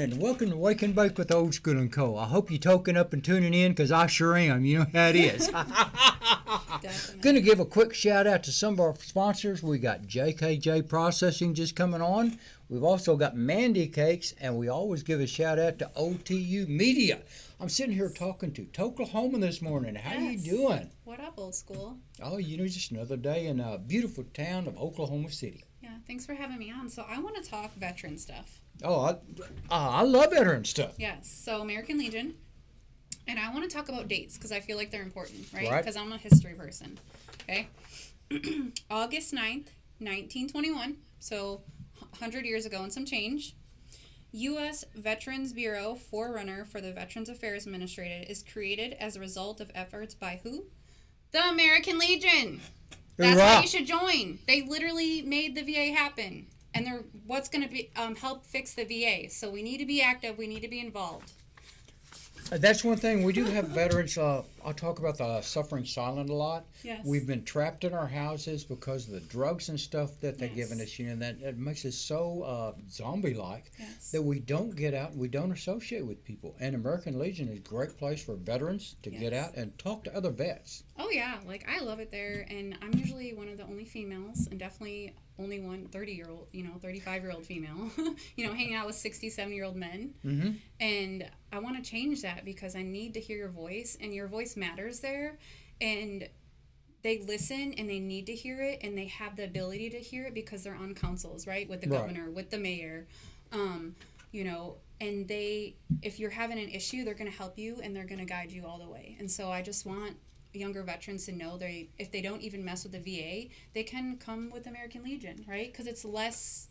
and welcome to Wake and Bake with Old School and Co. I hope you're toking up and tuning in, because I sure am. You know how it is. Going to give a quick shout out to some of our sponsors. We got JKJ Processing just coming on. We've also got Mandy Cakes, and we always give a shout out to OTU Media. I'm sitting here talking to Oklahoma this morning. How you doing? What up, Old School? Oh, just another day in a beautiful town of Oklahoma City. Yeah, thanks for having me on. So I want to talk veteran stuff. Oh, I love veteran stuff. Yes, so American Legion. And I want to talk about dates because I feel like they're important, right? Right. Because I'm a history person, okay? August 9th, 1921, so 100 years ago and some change. U.S. Veterans Bureau, forerunner for the Veterans Affairs Administrator, is created as a result of efforts by who? The American Legion. That's why you should join. They literally made the VA happen. And they're what's going to be help fix the VA. So we need to be active. We need to be involved. That's one thing. We do have veterans. I'll talk about the suffering silent a lot. Yes. We've been trapped in our houses because of the drugs and stuff that they're giving us. That it makes us so zombie-like that we don't get out and we don't associate with people. And American Legion is a great place for veterans to get out and talk to other vets. Oh, yeah. Like, I love it there. And I'm usually one of the only females, and definitely only one 30-year-old, 35-year-old female, hanging out with 60, 70-year-old men. Mm-hmm. And I want to change that because I need to hear your voice, and your voice matters there. And they listen, and they need to hear it, and they have the ability to hear it because they're on councils, right? With the governor, with the mayor, and if you're having an issue, they're going to help you, and they're going to guide you all the way. And so I just want younger veterans to know if they don't even mess with the VA, they can come with American Legion, right? Because it's less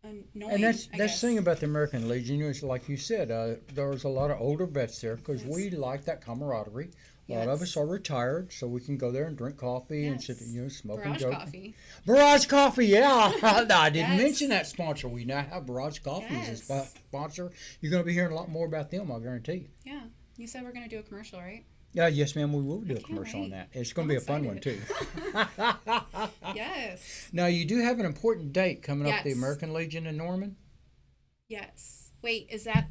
annoying. And that's the thing about the American Legion is, like you said, there's a lot of older vets there because we like that camaraderie. A lot of us are retired, so we can go there and drink coffee and sit, smoke and joke. Coffee. Barrage Coffee, yeah. I didn't mention that sponsor. We now have Barrage Coffee as a sponsor. You're going to be hearing a lot more about them, I guarantee you. Yeah. You said we're going to do a commercial, right? Yes, ma'am, we will do a commercial on that. It's going to be a fun one, too. Yes. Now, you do have an important date coming up, the American Legion in Norman? Yes. Wait, is that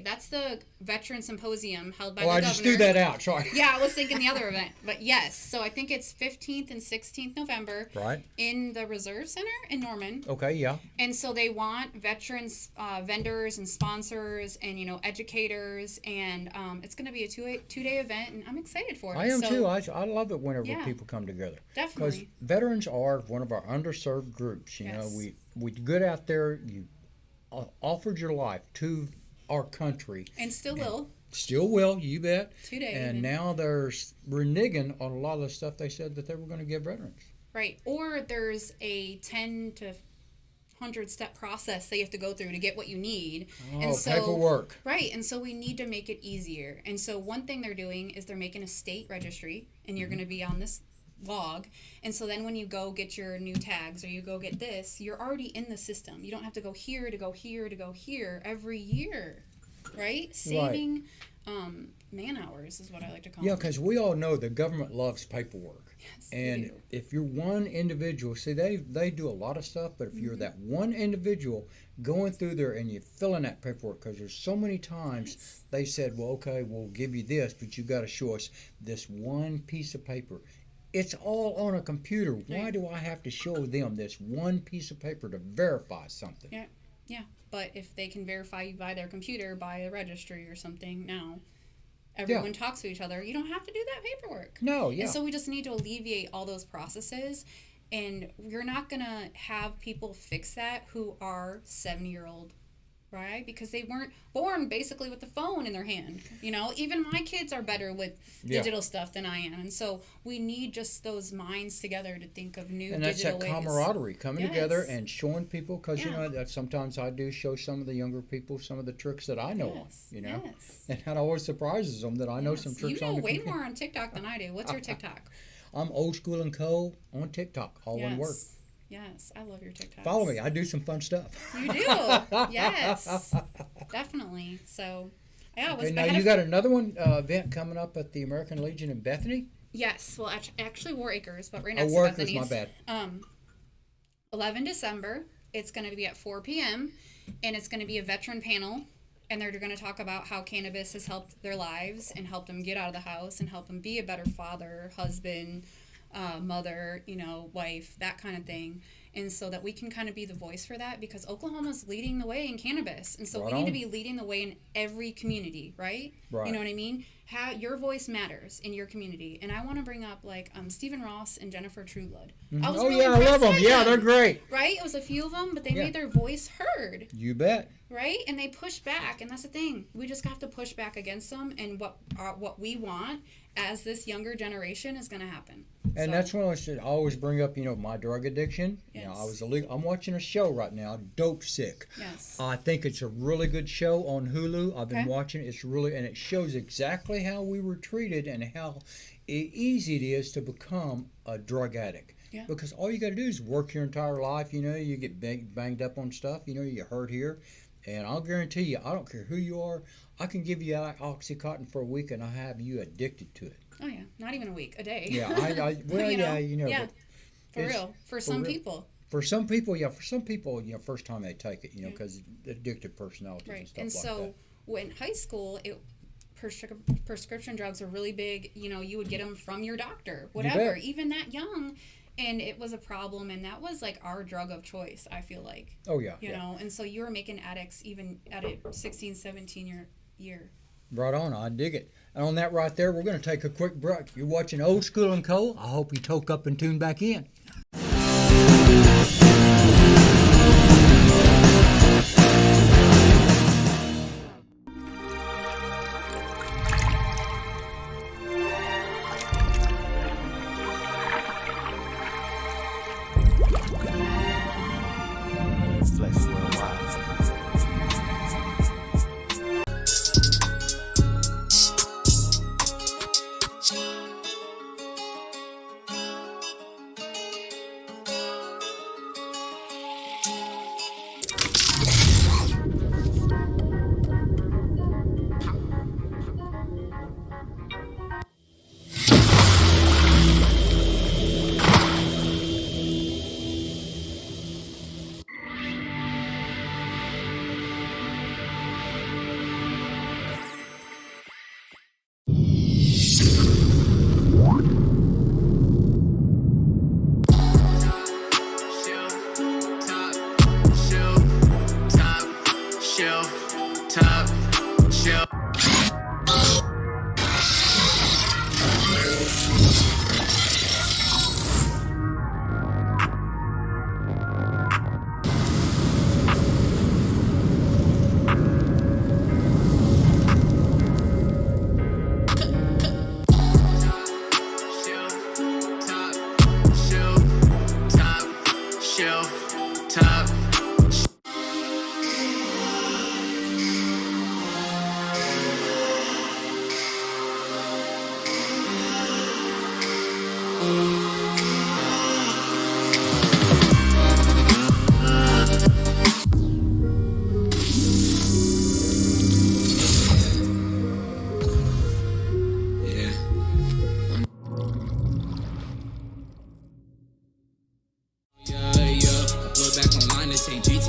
that's the Veteran Symposium held by the governor. I just threw that out, sorry. Yeah, I was thinking the other event. But yes, so I think it's 15th and 16th November. Right. In the Reserve Center in Norman. Okay, yeah. And so they want veterans, vendors and sponsors and, educators. And it's going to be a two-day event, and I'm excited for it. I am too. I love it whenever people come together. Definitely. Because veterans are one of our underserved groups. We get out there, you offered your life to our country. And still will. Still will, you bet. Today. And now they're reneging on a lot of the stuff they said that they were going to give veterans. Right. Or there's a 10 to 100-step process that you have to go through to get what you need. Paperwork. Right. And so we need to make it easier. And so one thing they're doing is they're making a state registry, and you're going to be on this log. And so then when you go get your new tags or you go get this, you're already in the system. You don't have to go here to go here to go here every year, right? Saving man hours is what I like to call it. Yeah, because we all know the government loves paperwork. Yes, and if you're one individual, see, they do a lot of stuff, but if you're that one individual going through there and you're filling that paperwork, because there's so many times they said, well, okay, we'll give you this, but you got to show us this one piece of paper. It's all on a computer. Why do I have to show them this one piece of paper to verify something? Yeah. But if they can verify you by their computer, by a registry or something now, everyone talks to each other. You don't have to do that paperwork. No, And so we just need to alleviate all those processes. And you're not going to have people fix that who are 70-year-old, right? Because they weren't born basically with the phone in their hand. Even my kids are better with digital stuff than I am. And so we need just those minds together to think of new digital ways. And that's that camaraderie, coming together and showing people, because, that sometimes I do show some of the younger people some of the tricks that I know on, And that always surprises them that I know some tricks on the computer. You know way more on TikTok than I do. What's your TikTok? I'm OldSchoolAndCo on TikTok, all one word. Yes, I love your TikToks. Follow me. I do some fun stuff. You do? Yes, definitely. So, now you got another event coming up at the American Legion in Bethany? Yes. Well, actually War Acres, but right next War to Acres, Bethany. my bad. 11 December. It's going to be at 4 p.m., and it's going to be a veteran panel and they're going to talk about how cannabis has helped their lives and helped them get out of the house and help them be a better father, husband, mother, wife, that kind of thing. And so that we can kind of be the voice for that, because Oklahoma's leading the way in cannabis. And so we need to be leading the way in every community, right? You know what I mean? Your voice matters in your community. And I want to bring up Stephen Ross and Jennifer Trueblood. I love them. Yeah, they're great. Right? It was a few of them, but they made their voice heard. You bet. Right? And they pushed back, and that's the thing. We just have to push back against them, and what we want as this younger generation is going to happen. And that's when I should always bring up, my drug addiction. Yes. I'm watching a show right now, Dope Sick. Yes. I think it's a really good show on Hulu. I've been watching it. And it shows exactly how we were treated and how easy it is to become a drug addict. Yeah. Because all you got to do is work your entire life. You get banged up on stuff. You get hurt here. And I'll guarantee you, I don't care who you are, I can give you Oxycontin for a week and I'll have you addicted to it. Oh, yeah. Not even a week, a day. Yeah, Yeah, for real. For some real. people. For some people, first time they take it, because addictive personalities and stuff and like so, that. in high school, prescription drugs are really big. You would get them from your doctor, whatever, even that young. And it was a problem, and that was like our drug of choice, I feel like. Oh, yeah. You know, and so you were making addicts even at a 16, 17 year. Right on, I dig it. And on that right there, we're going to take a quick break. You're watching Old School and Co. I hope you toke up and tune back in.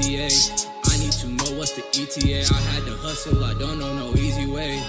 I need to know what's the ETA. I had to hustle, I don't know no easy way.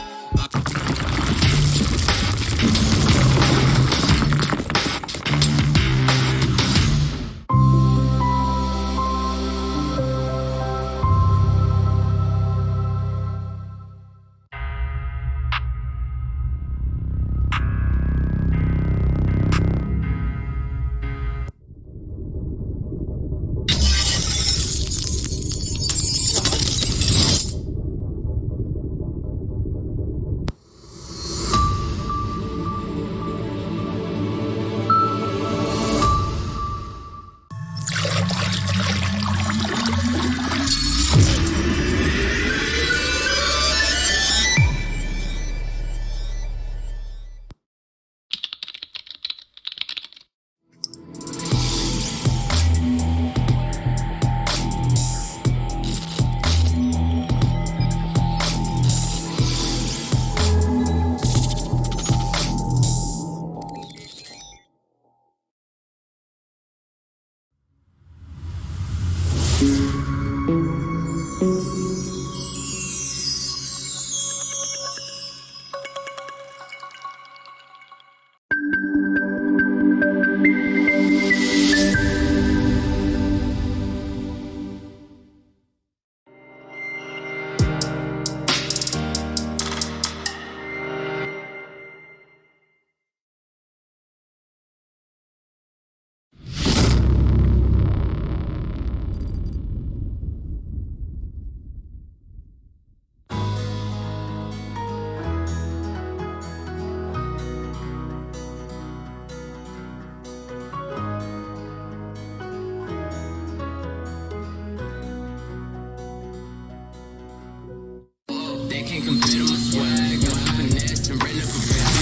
can't compare to my swag. No finesse, I'm ready for bad.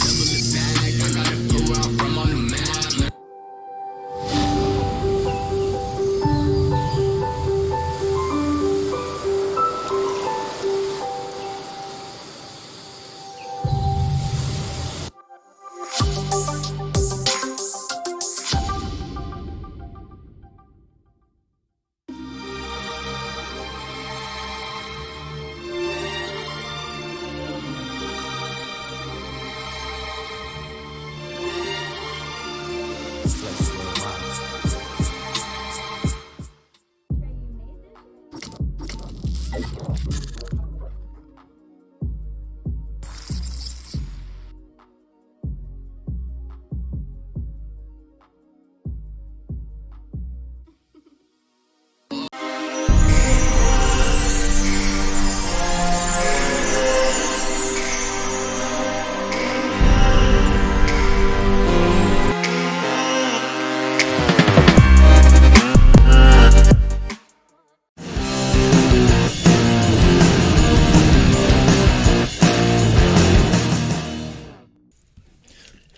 Double it back. I gotta put where I'm from on the map.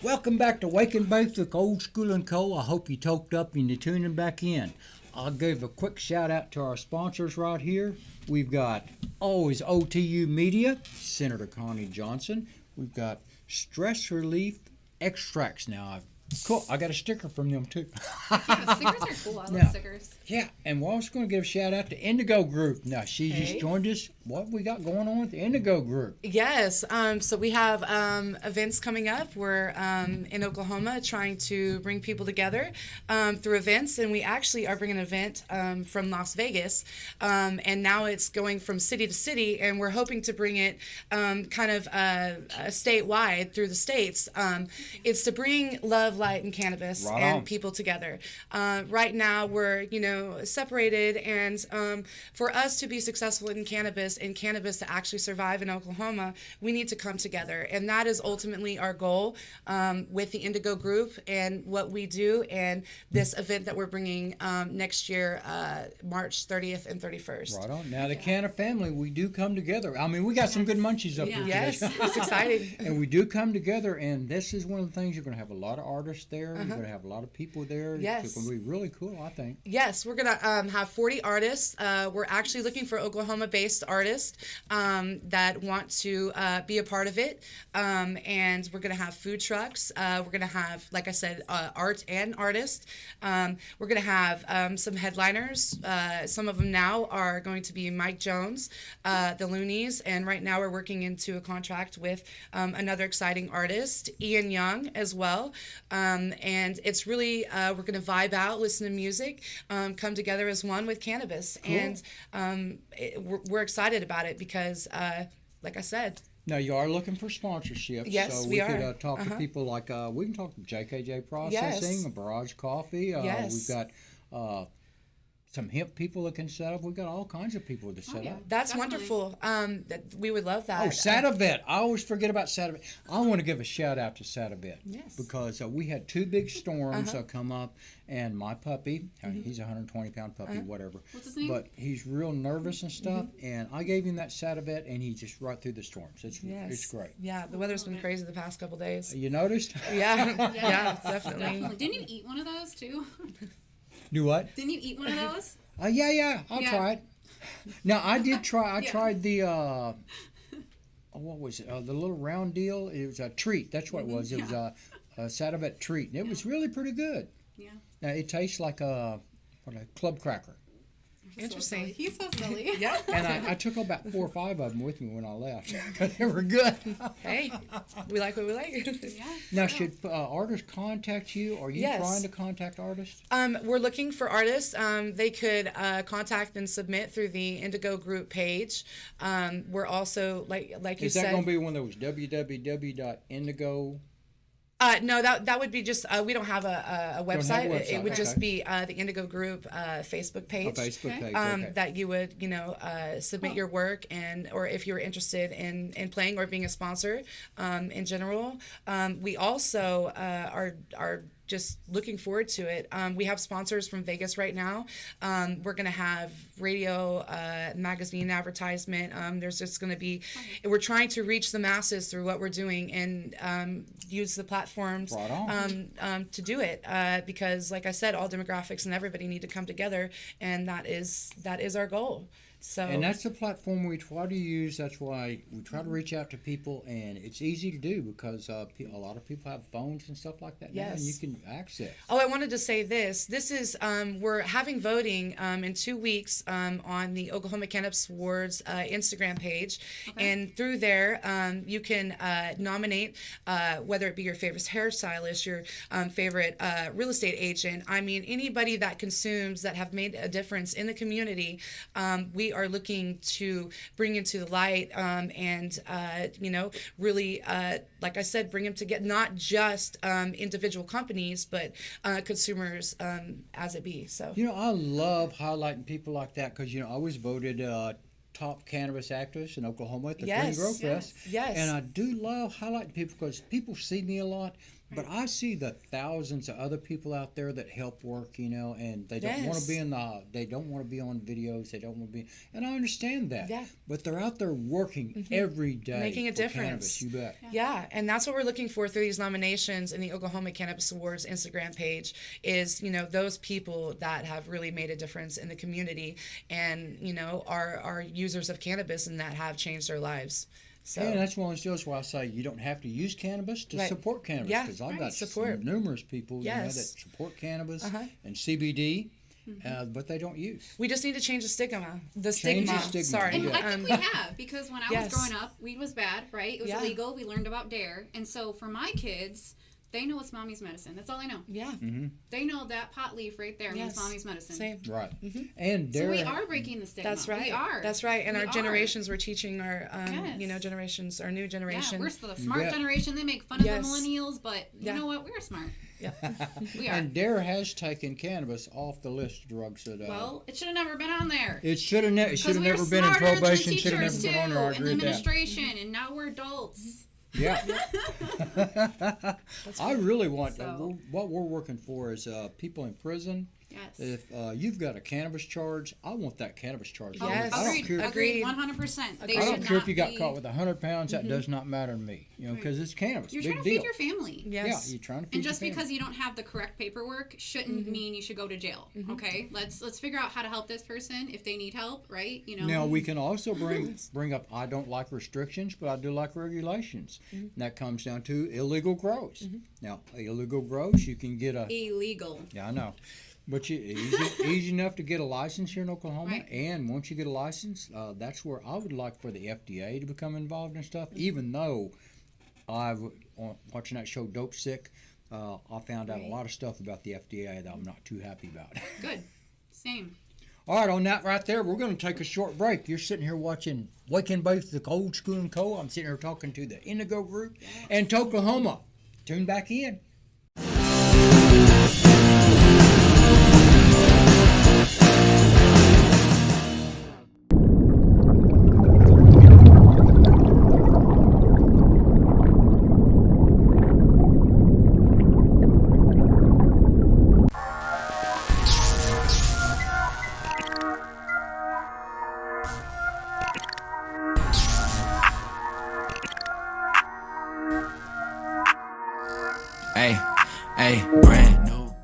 Welcome back to Wake and Bake with Old School and Co. I hope you toked up and you're tuning back in. I'll give a quick shout out to our sponsors right here. We've got always OTU Media, Senator Connie Johnson. We've got Stress Relief Extracts. Now, cool. I got a sticker from them too. Yeah, stickers are cool. I love Now, stickers. Yeah, and we're also going to give a shout out to Indigo Group. Now, she Hey. just joined us. What we got going on with the Indigo Group? Yes, so we have events coming up. We're in Oklahoma trying to bring people together through events, and we actually are bringing an event from Las Vegas, and now it's going from city to city, and we're hoping to bring it kind of statewide through the states. It's to bring love, light, and cannabis Right and on. people together. Right now, we're separated, and for us to be successful in cannabis and cannabis to actually survive in Oklahoma, we need to come together, and that is ultimately our goal with the Indigo Group and what we do, and this event that we're bringing next year, March 30th and 31st. Right on. Now, the Canna family, we do come together. I mean, we got some good munchies up here today. Yes, it's exciting. And we do come together, and this is one of the things. You're going to have a lot of artists there. You're going to have a lot of people there. Yes. It's going to be really cool, I think. Yes, we're going to have 40 artists. We're actually looking for Oklahoma-based artists that want to be a part of it. And we're going to have food trucks. We're going to have, like I said, art and artists. We're going to have some headliners. Some of them now are going to be Mike Jones, the Loonies, and right now we're working into a contract with another exciting artist, Ian Young, as well. And it's really, we're going to vibe out, listen to music, come together as one with cannabis. Cool. And we're excited about it because, like I said, Now, you are looking for sponsorships. Yes, so we could are. talk to people like, we can talk to JKJ Processing, Yes. Barrage Coffee. Yes. We've got some hemp people that can set up. We've got all kinds of people to set yeah. up. that's Definitely. wonderful. We would love that. Oh, Sativet. I always forget about Sativet. I want to give a shout out to Sativet. Yes. Because we had two big storms come up, and my puppy, he's a 120-pound puppy, whatever. What's his name? But he's real nervous and stuff, and I gave him that Sativet, and he just right through the storms. It's great. Yeah, the weather's been crazy the past couple days. You noticed? Yeah, yeah, Definitely. definitely. Didn't you eat one of those too? Do what? Didn't you eat one of those? Yeah, I'll Yeah. try it. Now, I did try, I Yeah. tried the, what was it? The little round deal. It was a treat. That's what it was. It was a Sativet treat. And it was really pretty good. Yeah. Now, it tastes like a club cracker. Interesting. He's so silly. Yeah. And I took about 4 or 5 of them with me when I left. They were good. Hey, we like what we like. Yeah. Now, should artists contact you? Are you Yes. trying to contact artists? We're looking for artists. They could contact and submit through the Indigo Group page. We're also, like you Is said. that going to be one that was www.indigo? No, that would be just, we don't have a website. website, It would just okay. be the Indigo Group Facebook A page. Facebook page. Um, Okay. that you would, submit your work, and or if you're interested in playing or being a sponsor in general. We also are just looking forward to it. We have sponsors from Vegas right now. We're going to have radio, magazine advertisement. There's just going to be, we're trying to reach the masses through what we're doing and use the platforms to do it. Because, like I said, all demographics and everybody need to come together, and that is our goal. So, and that's the platform we try to use. That's why we try to reach out to people, and it's easy to do because a lot of people have phones and stuff like that now, and you can access. Oh, I wanted to say this. This is, we're having voting in 2 weeks on the Oklahoma Cannabis Awards Instagram page. Okay. And through there, you can nominate whether it be your favorite hairstylist, your favorite real estate agent. I mean, anybody that consumes that have made a difference in the community. We are looking to bring into the light and, really, like I said, bring them together, not just individual companies, but consumers as it be. So, I love highlighting people like that because, I was voted top cannabis activist in Oklahoma at the Green Grow Fest. Yes. And I do love highlighting people because people see me a lot. But I see the thousands of other people out there that help work, and they don't want to be they don't want to be on videos, they don't want to be, and I understand that. Yeah. But they're out there working every day, making a difference. Cannabis, you bet. Yeah, and that's what we're looking for through these nominations in the Oklahoma Cannabis Awards Instagram page. Is those people that have really made a difference in the community, and are users of cannabis and that have changed their lives. So, and that's one of those deals where I say you don't have to use cannabis to support cannabis. Because I've got numerous people that support cannabis and CBD, but they don't use. We just need to change the stigma. Sorry. And I think we have, because when I was growing up, weed was bad, right? It was illegal. We learned about DARE. And so for my kids, they know it's mommy's medicine. That's all they know. Yeah. Mm-hmm. They know that pot leaf right there means mommy's medicine. Same. Right. Mm-hmm. And so we are breaking the stigma. That's right. We are. That's right. And our generations, we're teaching our, generations, our new generation. Yeah, we're the smart generation. They make fun of the millennials, but you know what? We're smart. Yeah. We are. And DARE has taken cannabis off the list of drugs that. Well, it should have never been on there. It should have never been in probation. Should have never been on there. I agree with that. Administration, and now we're adults. Yeah. I really want what we're working for is people in prison. Yes. If you've got a cannabis charge, I want that cannabis charge. Yes. Agreed. 100%. I don't care if you got caught with 100 pounds. That does not matter to me. Because it's cannabis. You're trying to feed your family. Yes. Yeah, you're trying to feed your family. And just because you don't have the correct paperwork shouldn't mean you should go to jail. Okay. Let's figure out how to help this person if they need help. Right. Now we can also bring up. I don't like restrictions, but I do like regulations. And that comes down to illegal grows. Now illegal grows, you can get illegal. Yeah, I know. But easy enough to get a license here in Oklahoma, right. And once you get a license, that's where I would like for the FDA to become involved in stuff. Even though watching that show Dope Sick, I found out a lot of stuff about the FDA that I'm not too happy about. Good, same. All right, on that right there, we're going to take a short break. You're sitting here watching Waking Both the Old School and Co. I'm sitting here talking to the Indigo Group and Toklahoma. Tune back in. Brand new.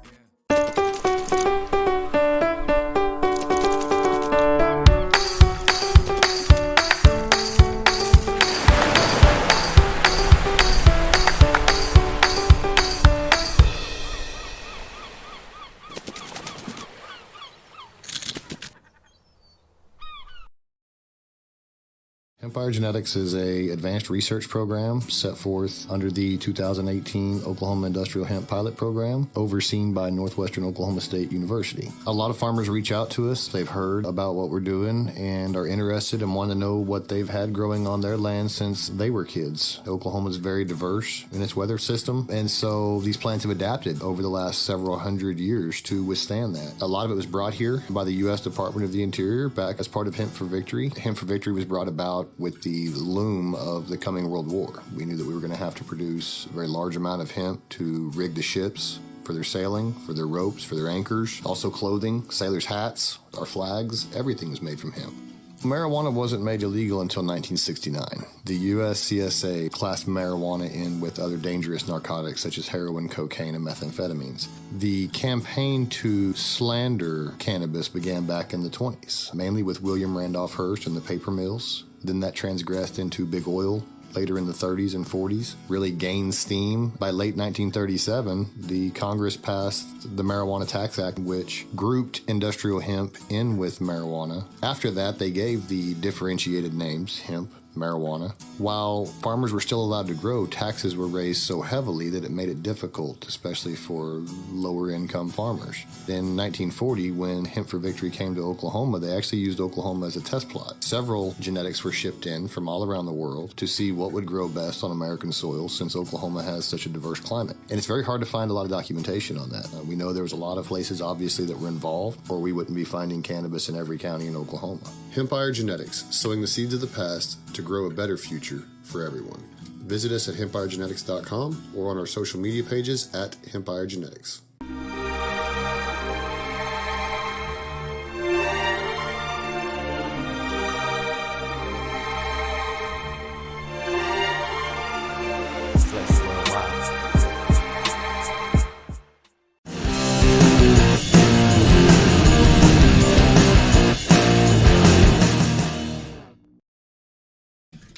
Empire Genetics is an advanced research program set forth under the 2018 Oklahoma Industrial Hemp Pilot Program, overseen by Northwestern Oklahoma State University. A lot of farmers reach out to us. They've heard about what we're doing and are interested and want to know what they've had growing on their land since they were kids. Oklahoma is very diverse in its weather system, and so these plants have adapted over the last several hundred years to withstand that. A lot of it was brought here by the U.S. Department of the Interior back as part of Hemp for Victory. Hemp for Victory was brought about with the loom of the coming World War. We knew that we were going to have to produce a very large amount of hemp to rig the ships for their sailing, for their ropes, for their anchors, also clothing, sailors' hats, our flags, everything is made from hemp. Marijuana wasn't made illegal until 1969. The USCSA classed marijuana in with other dangerous narcotics such as heroin, cocaine, and methamphetamines. The campaign to slander cannabis began back in the 20s, mainly with William Randolph Hearst and the paper mills. Then that transgressed into big oil. Later in the 30s and 40s, really gained steam. By late 1937, the Congress passed the Marijuana Tax Act, which grouped industrial hemp in with marijuana. After that, they gave the differentiated names hemp, marijuana. While farmers were still allowed to grow, taxes were raised so heavily that it made it difficult, especially for lower income farmers. In 1940, when Hemp for Victory came to Oklahoma, they actually used Oklahoma as a test plot. Several genetics were shipped in from all around the world to see what would grow best on American soil, since Oklahoma has such a diverse climate. And it's very hard to find a lot of documentation on that. We know there was a lot of places, obviously, that were involved, or we wouldn't be finding cannabis in every county in Oklahoma. Hempire Genetics, sowing the seeds of the past to grow a better future for everyone. Visit us at HempireGenetics.com or on our social media pages at Hempire Genetics.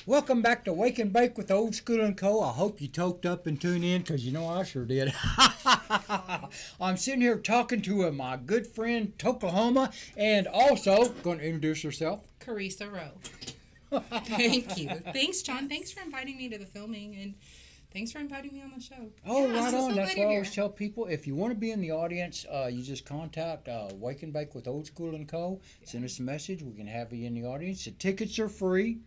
Welcome back to Wake and Bake with Old School and Co. I hope you toked up and tuned in, because you know I sure did. I'm sitting here talking to my good friend Toklahoma, and also going to introduce herself. Carissa Rowe. Thank you. Thanks, John. Thanks for inviting me to the filming, and thanks for inviting me on the show. Oh, Yeah, right so on. glad That's you're what I here. always tell people. If you want to be in the audience, you just contact Wake and Bake with Old School and Co. Send us a message. We can have you in the audience. The tickets are free.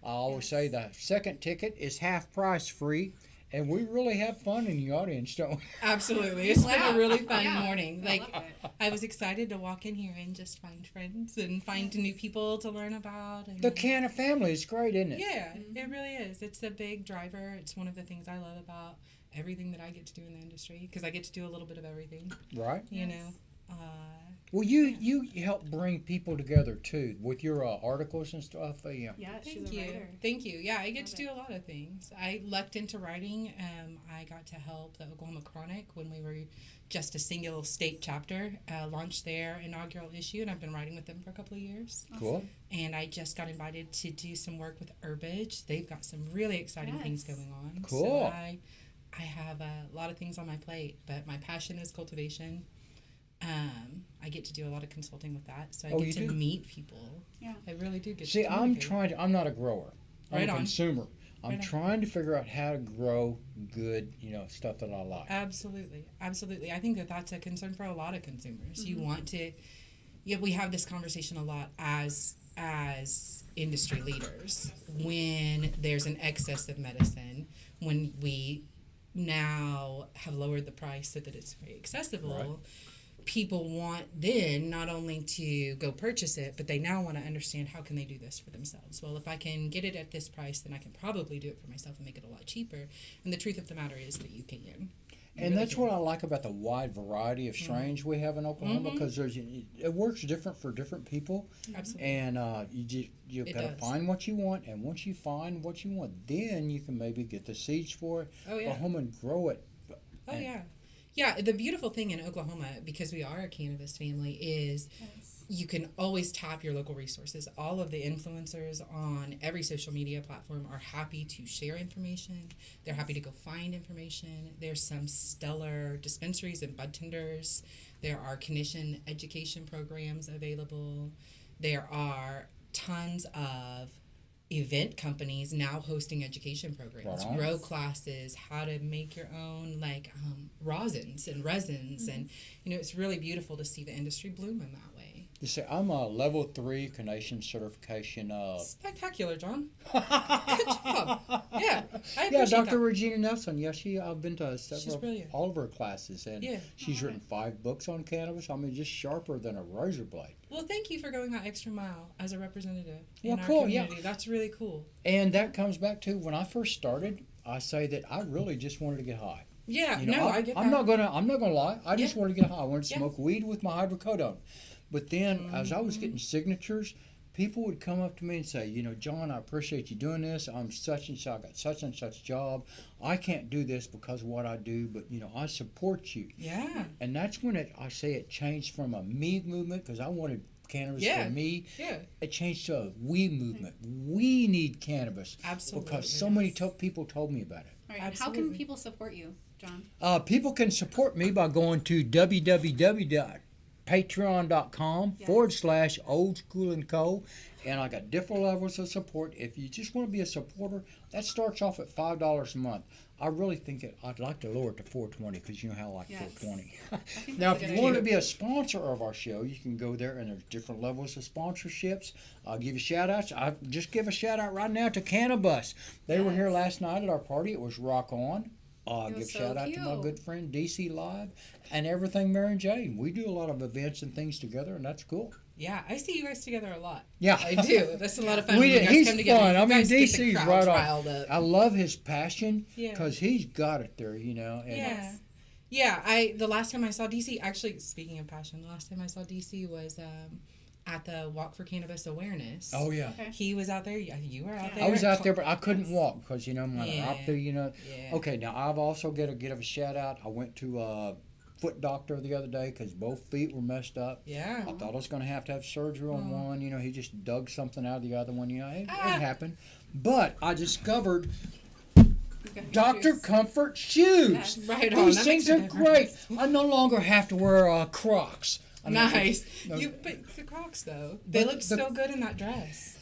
I always say the second ticket is half price free, and we really have fun in the audience, don't we? Absolutely. It's been Wow. a really fun Yeah, morning. I Like, love it. I was excited to walk in here and just find friends and find new people to learn about. And The Canna family is great, isn't it? yeah, it really is. It's a big driver. It's one of the things I love about everything that I get to do in the industry, because I get to do a little bit of everything, Right? you know. Well, you help bring people together, too, with your articles and stuff. Yeah, Thank you. Thank you. Yeah, I get to do a lot of things. I lucked into writing. I got to help the Oklahoma Chronic when we were just a single state chapter, launch their inaugural issue, and I've been writing with them for a couple of years. Cool. And I just got invited to do some work with Herbage. They've got some really exciting things going on. Cool. So I have a lot of things on my plate, but my passion is cultivation. I get to do a lot of consulting with that, so I Oh, get you to do? meet people. Yeah. I really do get See, to I'm communicate. I'm not a grower. I'm Right a on. consumer. I'm Right on. trying to figure out how to grow good, stuff that I like. Absolutely. Absolutely. I think that that's a concern for a lot of consumers. You want to, we have this conversation a lot as industry leaders. When there's an excess of medicine, when we now have lowered the price so that it's very accessible, people want then not only to go purchase it, but they now want to understand how can they do this for themselves. Well, if I can get it at this price, then I can probably do it for myself and make it a lot cheaper. And the truth of the matter is that you can. And that's what I like about the wide variety of strains we have in Oklahoma, because it works different for different people. Absolutely. And you It got to does. find what you want, and once you find what you want, then you can maybe get the seeds for it, Oh, yeah. go home and grow it. Oh, yeah. Yeah, the beautiful thing in Oklahoma, because we are a cannabis family, is you can always tap your local resources. All of the influencers on every social media platform are happy to share information. They're happy to go find information. There's some stellar dispensaries and bud tenders. There are clinician education programs available. There are tons of event companies now hosting education programs, Right on. grow classes, how to make your own rosins and resins, and it's really beautiful to see the industry bloom in that way. You see, I'm a level 3 Canadian certification. Spectacular, John. Good job. Yeah, I appreciate Yeah, Dr. that. Regina Nelson. Yeah, I've been to several, brilliant. all of her classes, and Yeah. she's written 5 books on cannabis. I mean, just sharper than a razor blade. Well, thank you for going that extra mile as a representative Well, in our cool, yeah. community. That's really cool. And that comes back to when I first started, I say that I really just wanted to get high. Yeah, You know, no, I get that. I'm not gonna lie. I just want to get high. I want to Yeah. smoke weed with my hydrocodone. But then, as I was getting signatures, people would come up to me and say, you know, John, I appreciate you doing this. I'm such and such. I got such and such job. I can't do this because of what I do, but you know, I support you. Yeah. And that's when I say it changed from a me movement, because I wanted cannabis Yeah. for me. Yeah. It changed to a we movement. We need cannabis. Absolutely. Because so many people told me about it. All right. And how can Absolutely. people support you, John? People can support me by going to www.patreon.com/OldSchoolAndCo. And I got different levels of support. If you just want to be a supporter, that starts off at $5 a month. I really think I'd like to lower it to $4.20, because you know how I like Yes. $4.20. I think Now, that's if a you good want to idea. be a sponsor of our show, you can go there, and there's different levels of sponsorships. I'll give you shout outs. I just give a shout out right now to Cannabis. They were here last night at our party. It was rock on. It Give was so shout out to my cute. good friend DC Live and everything Mary Jane. We do a lot of events and things together, and that's cool. Yeah, I see you guys together a lot. Yeah, I do. That's a lot of fun. We when you did. guys He's come together. fun. You I mean, guys get the DC's crowd right on. riled up. I love his passion Yeah. because he's got it there, you know. And Yeah. Yeah, the last time I saw DC, actually, speaking of passion, the last time I saw DC was at the Walk for Cannabis Awareness. Oh yeah. Okay. He was out there. You were out there. I was out there, but I couldn't walk because you know my Yeah. neuropathy. You know. Yeah. Okay, now I've also got to give a shout out. I went to a foot doctor the other day because both feet were messed up. Yeah. I thought I was going to have surgery on one. You know, he just dug something out of the other one. You know, it Ah. happened. But I discovered Okay. Dr. Comfort shoes. Yes. Right on. These That things makes a are great. difference. I no longer have to wear Crocs. I mean, Nice. no, But the Crocs though, they looked so good in that dress.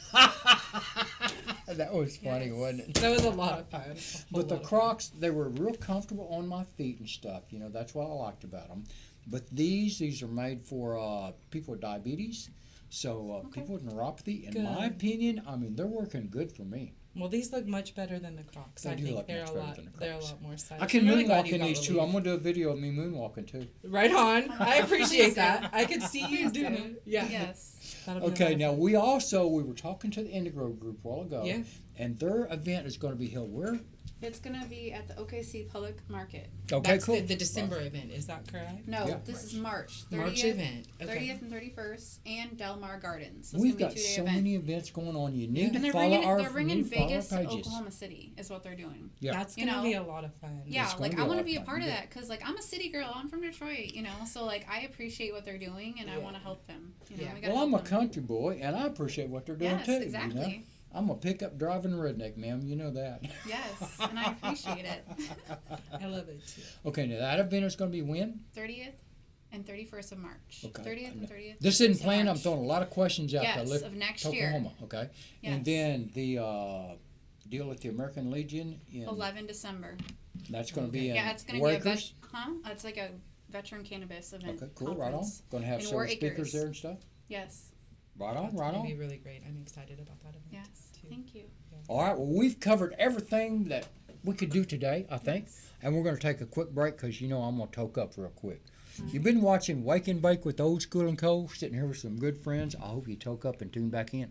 that was funny, wasn't it? That was a lot of fun. But the Crocs, they were real comfortable on my feet and stuff. You know, that's what I liked about them. But these are made for people with diabetes. So people with neuropathy, in my Good. opinion, I mean, they're working good for me. Well, these look much better than the Crocs. They I do think look they're much a better lot. than the They're a Crocs. lot more stylish. I can I'm really glad moonwalk you in got these too. relief. I'm going to do a video of me moonwalking too. Right on. I appreciate that. I could see you Please doing do. it. Yeah. Yes. That'll be a lot Okay, of now fun. we were talking to the Indigo Group a while ago. Yeah. And their event is going to be held where? It's gonna be at the OKC Public Market. Okay, That's cool. the December event. Is that correct? No, Yeah. this is March 30th, March event. Okay. 30th and 31st, and Del Mar Gardens. So it's We've gonna be got a 2-day so event. many events going on. You need And to they're follow bringing, our, they're bringing you need to follow Vegas our to pages. Oklahoma City is what they're doing. Yeah. That's You gonna know, be a lot of fun. Yeah, It's gonna like be I a want lot to be a of part fun, of yeah. that because like I'm a city girl. I'm from Detroit, you know. So like I appreciate what they're doing and I want to help them. You know, Yeah. we gotta Well, I'm help a them. country boy, and I appreciate what they're doing Yes, too. exactly. You know? I'm a pickup driving redneck, ma'am. You know that. Yes, and I appreciate it. I love it too. Okay, now that event is going to be when? 30th and 31st of March. Okay. 30th and 30th. This 31st isn't of planned. I'm March. throwing a lot of questions out Yes, to lift of next year. Oklahoma. Okay. And Yes. then the deal with the American Legion in 11 December. that's going to be in Yeah, it's gonna be a Wakers. It's like a veteran cannabis event. Okay, cool. Right on. conference. Going to have in several War speakers Acres. there and stuff. Yes. Right on. That's Right gonna be on. really great. I'm excited about that event. Yes. Too. Thank you. All right. Well, we've covered everything that we could do today, I think, and we're going to take a quick break because you know I'm going to toke up real quick. You've been watching Wake and Bake with Old School and Co. Sitting here with some good friends. I hope you toke up and tune back in.